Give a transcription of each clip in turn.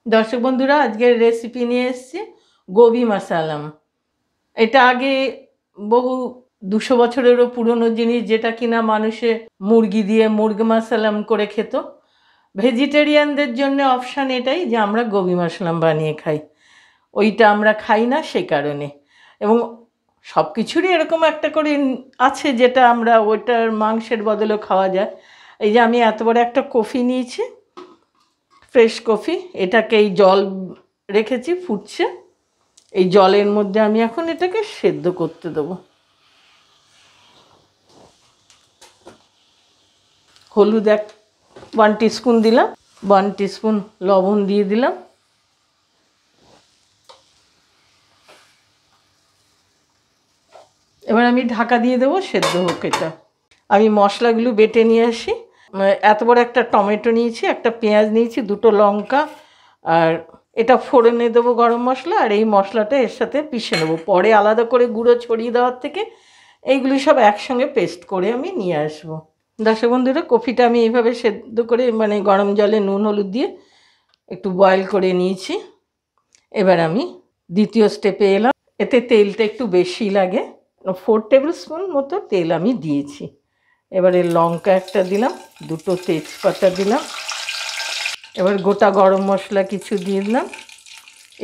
দর্শক বন্ধুরা, আজকের রেসিপি নিয়ে এসেছি গোবি মাসালাম। এটা আগে বহু 200 বছরেরও পুরনো জিনিস, যেটা কিনা মানুষে মুরগি দিয়ে মুরগি মাসালাম করে খেত। ভেজিটেরিয়ানদের জন্য অপশান এটাই যে আমরা গোবি মাসালাম বানিয়ে খাই, ওইটা আমরা খাই না সেই কারণে। এবং সব কিছুরই এরকম একটা করে আছে যেটা আমরা ওইটার মাংসের বদলেও খাওয়া যায়। এই যে আমি এত বড় একটা কফি নিয়েছি, ফ্রেশ কফি, এটাকে এই জল রেখেছি, ফুটছে। এই জলের মধ্যে আমি এখন এটাকে সেদ্ধ করতে দেবো। হলুদ 1 টিস্পুন দিলাম, 1 টিস্পুন লবণ দিয়ে দিলাম, এবার আমি ঢাকা দিয়ে দেবো, সেদ্ধ হোক এটা। আমি মশলাগুলো বেটে নিয়ে আসি। এত বড় একটা টমেটো নিয়েছি, একটা পেঁয়াজ নিয়েছি, 2টো লঙ্কা, আর এটা ফোড়নে দেবো গরম মশলা, আর এই মশলাটা এর সাথে পিষে নেবো। পরে আলাদা করে গুঁড়ো ছড়িয়ে দেওয়ার থেকে এইগুলি সব একসঙ্গে পেস্ট করে আমি নিয়ে আসবো। দর্শক বন্ধুরা, কফিটা আমি এইভাবে সেদ্ধ করে গরম জলে নুন হলুদ দিয়ে একটু বয়েল করে নিয়েছি। এবার আমি দ্বিতীয় স্টেপে এলাম। এতে তেলটা একটু বেশি লাগে, 4 টেবিল স্পুন মতো তেল আমি দিয়েছি। এবারে লঙ্কা একটা দিলাম, 2টো তেজপাতা দিলাম, এবার গোটা গরম মশলা কিছু দিয়ে দিলাম,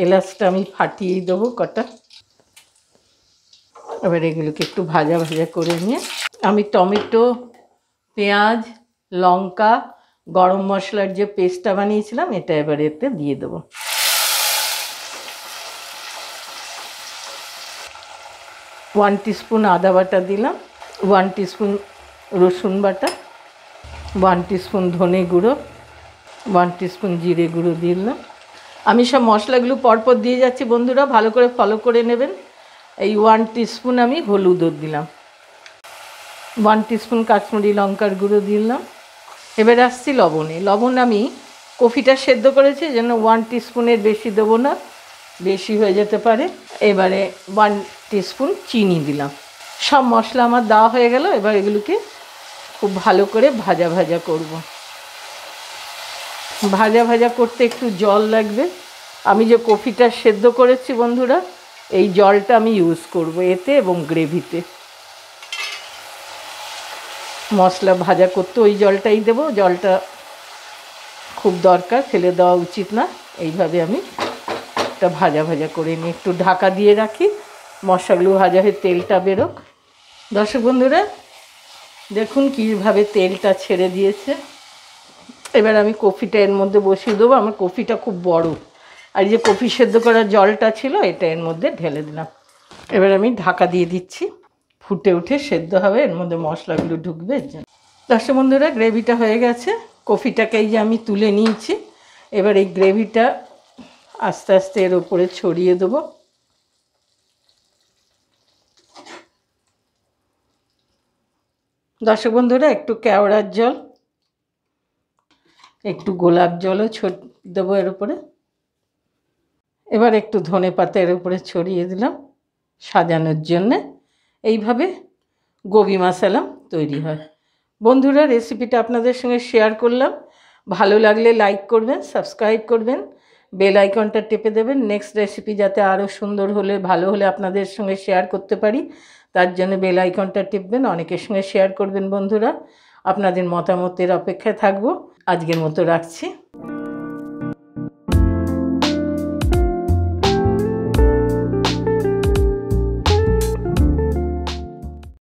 এলাচটা আমি ফাটিয়েই দেবো কটা। এবার এগুলোকে একটু ভাজা ভাজা করে নিয়ে আমি টমেটো, পেঁয়াজ, লঙ্কা, গরম মশলার যে পেস্টটা বানিয়েছিলাম এটা এবার এতে দিয়ে দেবো। ওয়ান টিস্পুন আদা বাটা দিলাম, 1 টিস্পুন রসুন বাটা, 1 টিস্পুন ধনে গুঁড়ো, 1 টিস্পুন জিরে গুঁড়ো দিলাম। আমি সব মশলাগুলো পরপর দিয়ে যাচ্ছি বন্ধুরা, ভালো করে ফলো করে নেবেন। এই 1 টিস্পুন আমি হলুদও দিলাম, 1 টিস্পুন কাশ্মীরি লঙ্কার গুঁড়ো দিলাম। এবার আসছি লবণে। লবণ আমি কফিটা সেদ্ধ করেছি, যেন 1 টিস্পুনের বেশি দেবো না, বেশি হয়ে যেতে পারে। এবারে 1 টিস্পুন চিনি দিলাম। সব মশলা আমার দেওয়া হয়ে গেল। এবার এগুলোকে খুব ভালো করে ভাজা ভাজা করব। ভাজা ভাজা করতে একটু জল লাগবে। আমি যে কফিটা সেদ্ধ করেছি বন্ধুরা, এই জলটা আমি ইউজ করব এতে এবং গ্রেভিতে। মশলা ভাজা করতে ওই জলটাই দেব, জলটা খুব দরকার, ফেলে দেওয়া উচিত না। এইভাবে আমি একটা ভাজা ভাজা করে নিই, একটু ঢাকা দিয়ে রাখি, মশলাগুলো ভাজা হয়ে তেলটা বেরোক। দর্শক বন্ধুরা দেখুন কীভাবে তেলটা ছেড়ে দিয়েছে। এবার আমি কফিটা এর মধ্যে বসিয়ে দেবো। আমার কফিটা খুব বড়, আর যে কফি সেদ্ধ করার জলটা ছিল এটা এর মধ্যে ঢেলে দিলাম। এবার আমি ঢাকা দিয়ে দিচ্ছি, ফুটে উঠে সেদ্ধ হবে, এর মধ্যে মশলাগুলো ঢুকবে। দর্শক বন্ধুরা, গ্রেভিটা হয়ে গেছে। কফিটাকেই যে আমি তুলে নিয়েছি, এবার এই গ্রেভিটা আস্তে আস্তে এর উপরে ছড়িয়ে দেবো। দর্শক বন্ধুরা, একটু কেওড়ার জল, একটু গোলাপ জলও দেবো এর উপরে। এবার একটু ধনে পাতা এর উপরে ছড়িয়ে দিলাম সাজানোর জন্যে। এইভাবে গোবি মাসালাম তৈরি হয়। বন্ধুরা, রেসিপিটা আপনাদের সঙ্গে শেয়ার করলাম। ভালো লাগলে লাইক করবেন, সাবস্ক্রাইব করবেন, বেল আইকনটা টেপে দেবেন। নেক্সট রেসিপি যাতে আরও সুন্দর হলে, ভালো হলে আপনাদের সঙ্গে শেয়ার করতে পারি, তার জন্য বেল আইকনটা টিপবেন, অনেকের সঙ্গে শেয়ার করবেন। বন্ধুরা, আপনাদের মতামতের অপেক্ষায় থাকবো। আজকের মতো রাখছি।